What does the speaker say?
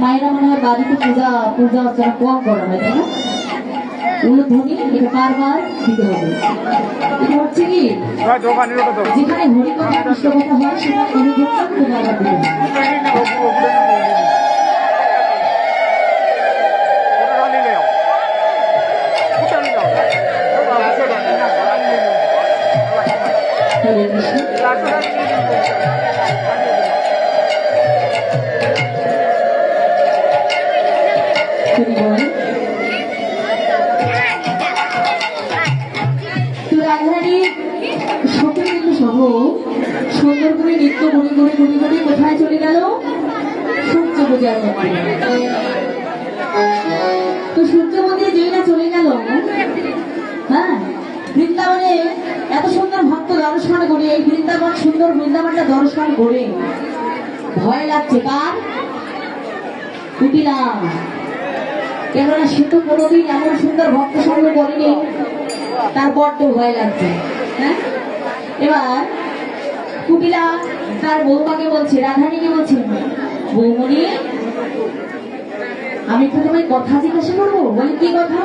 মায়েরা মনে হয় বাড়িতে পূজা পূজা অর্চনা কম করা হয়, তাই না? উলুধ্বনি এটা বারবার দিতে হবে। এটা হচ্ছে কি যেখানে হরিকথা কৃষ্ণ কথা হয় সেখানে উলুধ্বনিটা কিন্তু বারবার দিতে হবে। হরে কৃষ্ণ। তো রাধারানী সতীন্দ্র সহ সুন্দর করে নৃত্য গুণি গুণি গুণি গুণি কোথায় চলে গেল? সূর্য পূজার মন্দিরে। তো সূর্য মন্দিরে যেই না চলে গেল, হ্যাঁ, বৃন্দাবনে এত সুন্দর ভক্ত দর্শন করে, এই বৃন্দাবন সুন্দর বৃন্দাবনটা দর্শন করে ভয় লাগছে কার? কুটিলা। কেননা সে তো কোনোদিন এমন সুন্দর ভক্ত সঙ্গ করেনি, তার বড্ড ভয় লাগছে। হ্যাঁ, এবার কুটিলা তার বৌমাকে বলছে, রাধারানীকে বলছে, বৌমণি আমি একটু তোমায় কথা জিজ্ঞাসা করবো। বলে কি কথা?